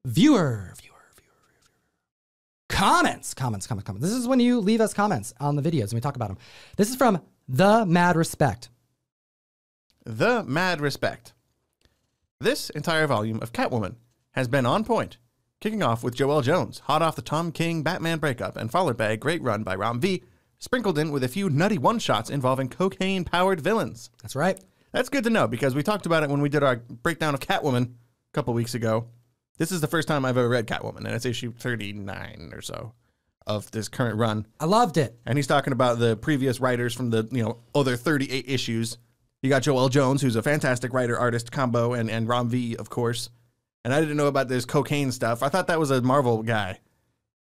viewer. Comments. This is when you leave us comments on the videos and we talk about them. This is from The Mad Respect. The Mad Respect. This entire volume of Catwoman has been on point, kicking off with Joelle Jones, hot off the Tom King Batman breakup, and followed by a great run by Ram V, sprinkled in with a few nutty one-shots involving cocaine-powered villains. That's right. That's good to know, because we talked about it when we did our breakdown of Catwoman a couple weeks ago. This is the first time I've ever read Catwoman, and it's issue 39 or so of this current run. I loved it. And he's talking about the previous writers from the other 38 issues. You got Joelle Jones, who's a fantastic writer-artist combo, and Ram V, of course. And I didn't know about this cocaine stuff. I thought that was a Marvel guy,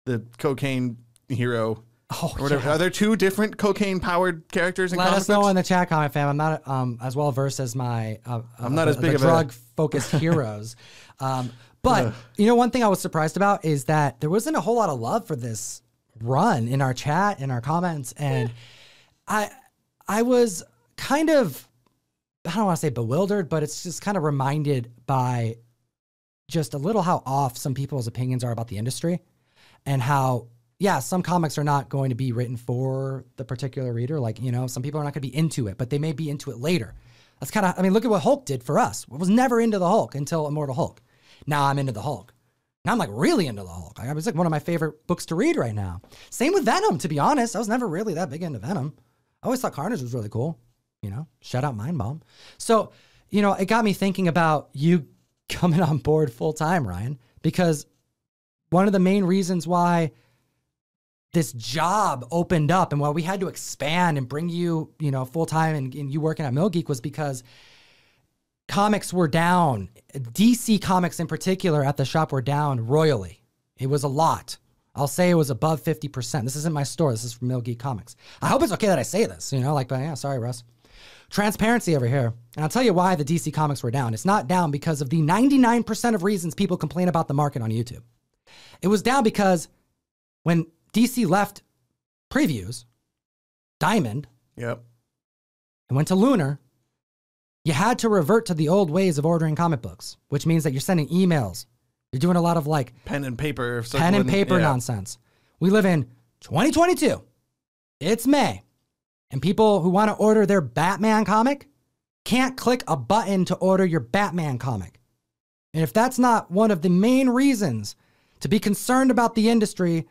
the cocaine hero. Oh, or whatever. yeah. Are there two different cocaine-powered characters in Let comic us know books? in the chat comment, fam. I'm not as well versed as my I'm not as big the of a drug-focused heroes. But one thing I was surprised about is that there wasn't a whole lot of love for this run in our chat, in our comments, and I was kind of, I don't want to say bewildered, but it's just kind of reminded by just a little how off some people's opinions are about the industry, and how, yeah, some comics are not going to be written for the particular reader. Like, some people are not going to be into it, but they may be into it later. That's kind of, look at what Hulk did for us. I was never into the Hulk until Immortal Hulk. Now I'm into the Hulk. Now I'm like really into the Hulk. It's like one of my favorite books to read right now. Same with Venom, to be honest. I was never really that big into Venom. I always thought Carnage was really cool. Shout out Mind Bomb. So, it got me thinking about you coming on board full time, Ryan, because one of the main reasons why this job opened up and why we had to expand and bring you, full time and you working at MilGeek was because comics were down. DC Comics in particular at the shop were down royally. It was a lot. I'll say it was above 50%. This isn't my store. This is from MilGeek Comics. I hope it's okay that I say this, but yeah, sorry, Russ. Transparency over here. And I'll tell you why the DC Comics were down. It's not down because of the 99% of reasons people complain about the market on YouTube. It was down because when DC left Previews, Diamond, Yep. and went to Lunar, you had to revert to the old ways of ordering comic books, which means that you're sending emails. You're doing a lot of pen and paper nonsense. We live in 2022. It's May. And people who want to order their Batman comic can't click a button to order your Batman comic. And if that's not one of the main reasons to be concerned about the industry,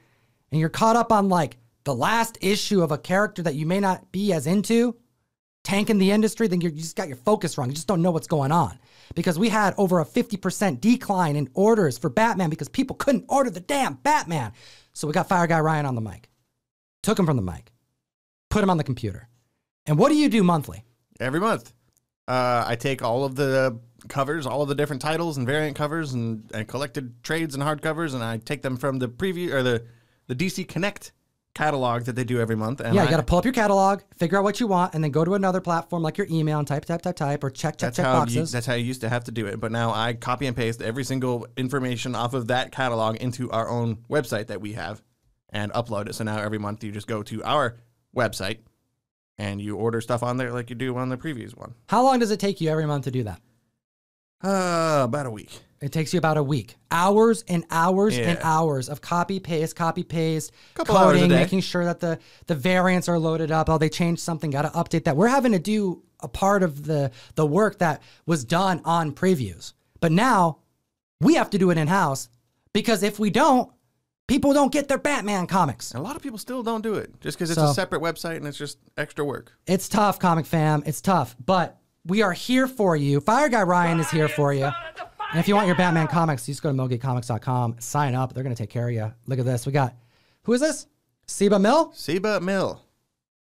and you're caught up on the last issue of a character that you may not be as into, tanking the industry, then you just got your focus wrong. You just don't know what's going on. Because we had over a 50% decline in orders for Batman because people couldn't order the damn Batman. So we got Fire Guy Ryan on the mic. Took him from the mic. Put him on the computer. And what do you do monthly? Every month. I take all of the covers, all of the different titles and variant covers and collected trades and hardcovers, and I take them from the preview or the DC Connect catalog that they do every month. And yeah, you got to pull up your catalog, figure out what you want, and then go to another platform like your email and type, or check boxes. That's how you used to have to do it. But now I copy and paste every single information off of that catalog into our own website that we have and upload it. So now every month you just go to our website and you order stuff on there like you do on the previous one. How long does it take you every month to do that? About a week. It takes you about a week. Hours and hours and hours of copy, paste, couple hours a coding, day. making sure that the variants are loaded up. Oh, they changed something, got to update that. We're having to do a part of the work that was done on previews. But now we have to do it in-house because if we don't, people don't get their Batman comics. And a lot of people still don't do it just because it's a separate website and it's just extra work. It's tough, comic fam. It's tough. But we are here for you. Fire Guy Ryan is here for you. And if you want your Batman comics, you just go to MilGeekComics.com, sign up. They're going to take care of you. Look at this. We got, who is this? Seba Mill? Seba Mill.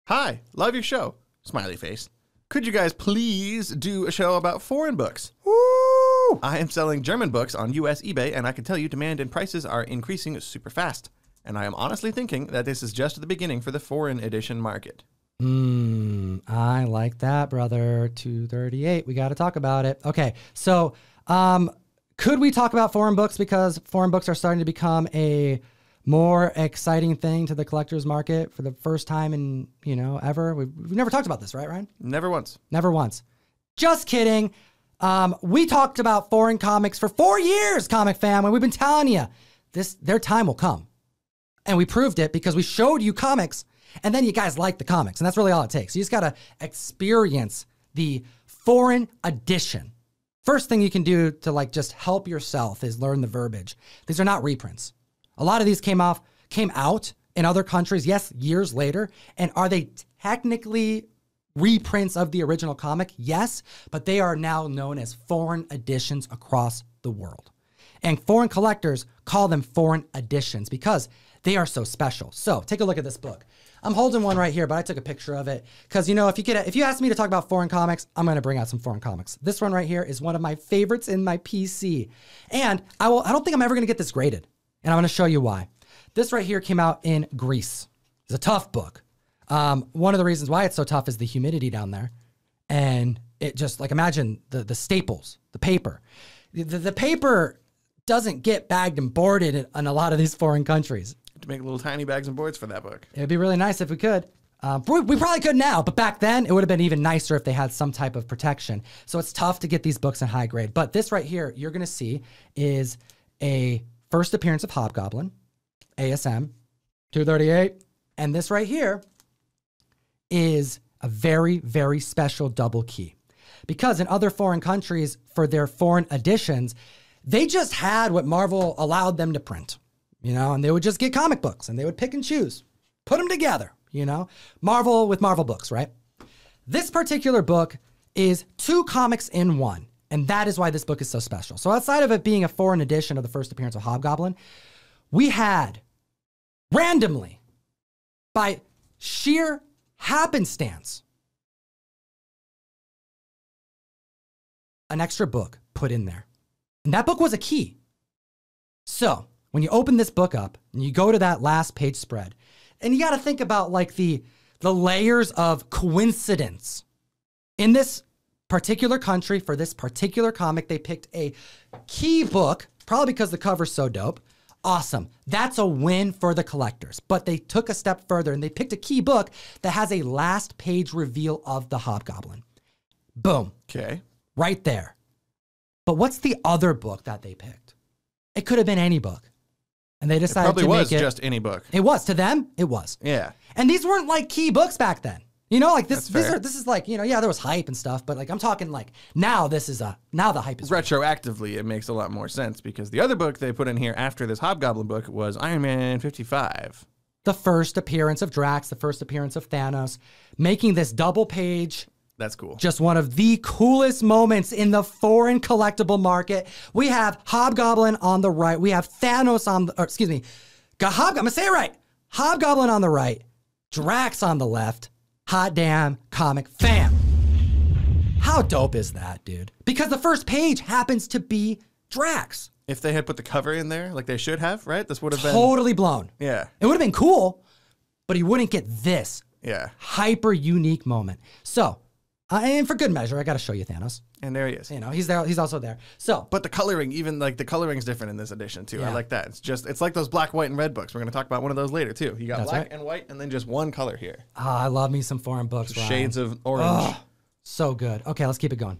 Hi, love your show. Smiley face. Could you guys please do a show about foreign books? Woo! I am selling German books on US eBay, and I can tell you demand and prices are increasing super fast. And I am honestly thinking that this is just the beginning for the foreign edition market. I like that, brother. 238. We got to talk about it. Okay, so could we talk about foreign books because foreign books are starting to become a more exciting thing to the collector's market for the first time in, ever? We've never talked about this, right, Ryan? Never once. Never once. Just kidding. We talked about foreign comics for 4 years, comic fam, and we've been telling you their time will come. And we proved it because we showed you comics, and then you guys like the comics, and that's really all it takes. You just got to experience the foreign edition. First thing you can do to like just help yourself is learn the verbiage. These are not reprints. A lot of these came out in other countries, yes, years later. And are they technically reprints of the original comic? Yes, but they are now known as foreign editions across the world. And foreign collectors call them foreign editions because they are so special. So take a look at this book. I'm holding one right here, but I took a picture of it because, you know, if you ask me to talk about foreign comics, I'm going to bring out some foreign comics. This one right here is one of my favorites in my PC. And I don't think I'm ever going to get this graded. And I'm going to show you why. This right here came out in Greece. It's a tough book. One of the reasons why it's so tough is the humidity down there. And it just, like, imagine the staples, the paper. The paper doesn't get bagged and boarded in a lot of these foreign countries. To make little tiny bags and boards for that book. It'd be really nice if we could. We probably could now, but back then it would have been even nicer if they had some type of protection. So it's tough to get these books in high grade. But this right here, you're going to see is a first appearance of Hobgoblin, ASM 238. And this right here is a very, very special double key. Because in other foreign countries, for their foreign editions, they just had what Marvel allowed them to print. You know, and they would just get comic books and they would pick and choose, put them together, you know, Marvel with Marvel books, right? This particular book is 2 comics in one. And that is why this book is so special. So outside of it being a foreign edition of the first appearance of Hobgoblin, we had randomly, by sheer happenstance, an extra book put in there. And that book was a key. So when you open this book up and you go to that last page spread, and you got to think about like the layers of coincidence. In this particular country, for this particular comic, they picked a key book, probably because the cover's so dope. Awesome. That's a win for the collectors. But they took a step further and they picked a key book that has a last page reveal of the Hobgoblin. Boom. Okay. Right there. But what's the other book that they picked? It could have been any book. And they decided probably to make was it just any book. It was. To them, it was. Yeah. And these weren't like key books back then. You know, like this That's fair. this is like, you know, yeah, there was hype and stuff, but like I'm talking like now now the hype is real. Retroactively, it makes a lot more sense because the other book they put in here after this Hobgoblin book was Iron Man 55. The first appearance of Drax, the first appearance of Thanos, making this double page That's cool. just one of the coolest moments in the foreign collectible market. We have Hobgoblin on the right. We have Thanos on the, or excuse me, I'm gonna say it right. Hobgoblin on the right, Drax on the left. Hot damn comic fam. How dope is that, dude? Because the first page happens to be Drax. If they had put the cover in there like they should have, right? This would have been Totally blown. Yeah. It would have been cool, but he wouldn't get this Yeah. hyper unique moment. So, and for good measure, I got to show you Thanos. And there he is. You know, he's there. He's also there. So, But the coloring, even like the coloring's different in this edition too. I Yeah. like that. It's like those black, white, and red books. We're gonna talk about one of those later too. You got That's black right. and white, and then just one color here. I love me some foreign books. Ryan. Shades of orange. Oh, so good. Okay, let's keep it going.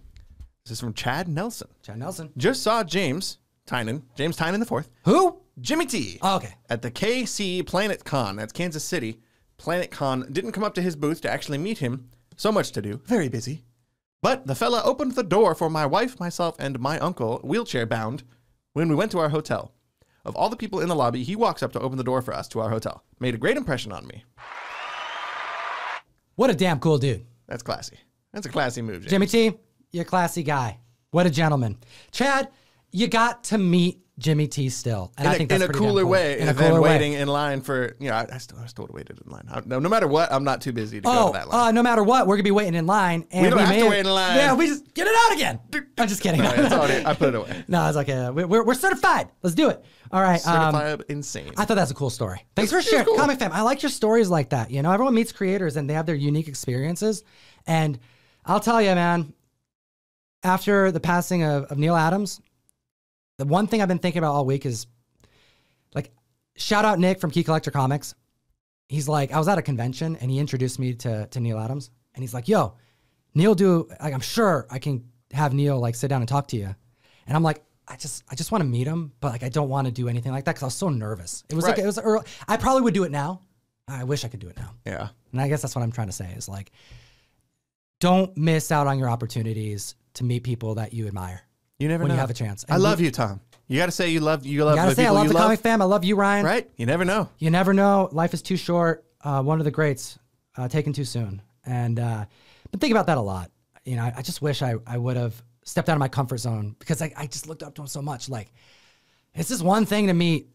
This is from Chad Nelson. Chad Nelson. Just saw James Tynan the fourth, Who? Jimmy T. Oh, okay. At the KC Planet Con. That's Kansas City. Planet Con didn't come up to his booth to actually meet him. So much to do. Very busy. But the fella opened the door for my wife, myself, and my uncle, wheelchair bound, when we went to our hotel. Of all the people in the lobby, he walks up to open the door for us to our hotel. Made a great impression on me. What a damn cool dude. That's classy. That's a classy move, James. Jimmy T, you're a classy guy. What a gentleman. Chad, you got to meet Jimmy T still. And I think that's in a pretty damn cooler cool. way In a than cooler waiting way. in line for, you know, I still would have waited in line. No matter what, I'm not too busy to go to that line. No matter what, we're going to be waiting in line. And We don't have may to wait in line. Yeah, we just get it out again. I'm just kidding. No, it's already, I put it away. No, it's okay. We're certified. Let's do it. All right. Certified insane. I thought that's a cool story. Thanks for It's sharing. cool. Comic fam, I like your stories like that. You know, everyone meets creators and they have their unique experiences. And I'll tell you, man, after the passing of Neil Adams, the one thing I've been thinking about all week is, like, shout out Nick from Key Collector Comics. He's like, I was at a convention and he introduced me to Neil Adams. And he's like, yo, Neil I'm sure I can have Neil like sit down and talk to you. And I'm like, I just want to meet him, but like I don't want to do anything like that because I was so nervous. It was like it was early. I probably would do it now. I wish I could do it now. Yeah. And I guess that's what I'm trying to say is like, don't miss out on your opportunities to meet people that you admire. You never know. When you have a chance. I love you, Tom. You got to say you love the people I love the comic fam. I love you, Ryan. Right? You never know. You never know. Life is too short. One of the greats, taken too soon. And been thinking about that a lot. You know, I just wish I would have stepped out of my comfort zone because I just looked up to him so much. Like, it's just one thing to meet.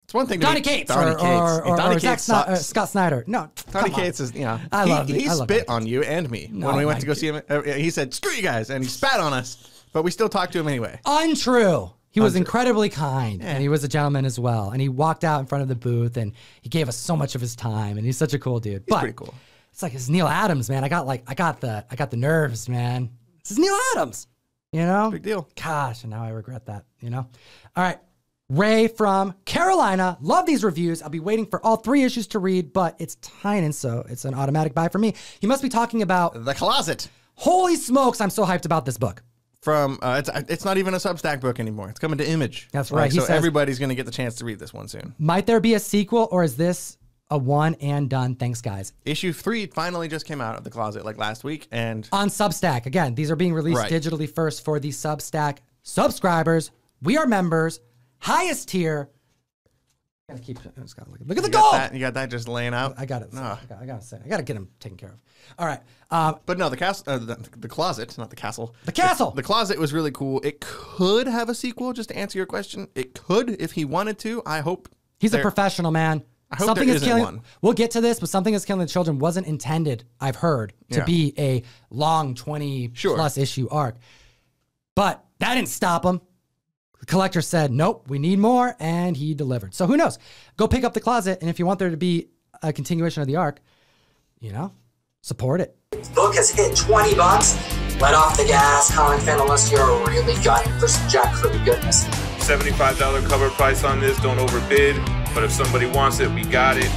It's one thing to Donny meet Cates or Scott Snyder. No, Donny Cates is, you know, he love spit on you and me when we went to go see him. He said, "Screw you guys," and he spat on us. But we still talked to him anyway. Untrue. He was incredibly kind, and he was a gentleman as well. And he walked out in front of the booth, and he gave us so much of his time. And he's such a cool dude. He's pretty cool. It's like it's Neil Adams, man. I got the nerves, man. This is Neil Adams. You know, big deal. Gosh, and now I regret that. You know. All right, Ray from Carolina. Love these reviews. I'll be waiting for all 3 issues to read, but it's tiny, so it's an automatic buy for me. He must be talking about The Closet. Holy smokes! I'm so hyped about this book. From it's not even a Substack book anymore. It's coming to Image. That's right. So everybody's going to get the chance to read this one soon. Might there be a sequel, or is this a one and done? Thanks, guys. Issue 3 finally just came out of The Closet like last week, and on Substack. Again, these are being released digitally first for the Substack subscribers. We are members, highest tier. Gotta keep. Look at the goal. You got that just laying out. I got it. No. I gotta say. I gotta get him taken care of. All right. But no, the castle, the closet, not the castle. The castle. The closet was really cool. It could have a sequel. Just to answer your question, it could if he wanted to. I hope he's a professional, man. I hope there isn't one. We'll get to this, but Something Is Killing the Children wasn't intended, I've heard, to be a long 20-plus issue arc. But that didn't stop him. The collector said, nope, we need more, and he delivered. So who knows? Go pick up The Closet, and if you want there to be a continuation of the arc, you know, support it. Book has hit $20. Let off the gas, comic fan, unless you're really gunning for some jackfruit goodness. $75 cover price on this. Don't overbid. But if somebody wants it, we got it.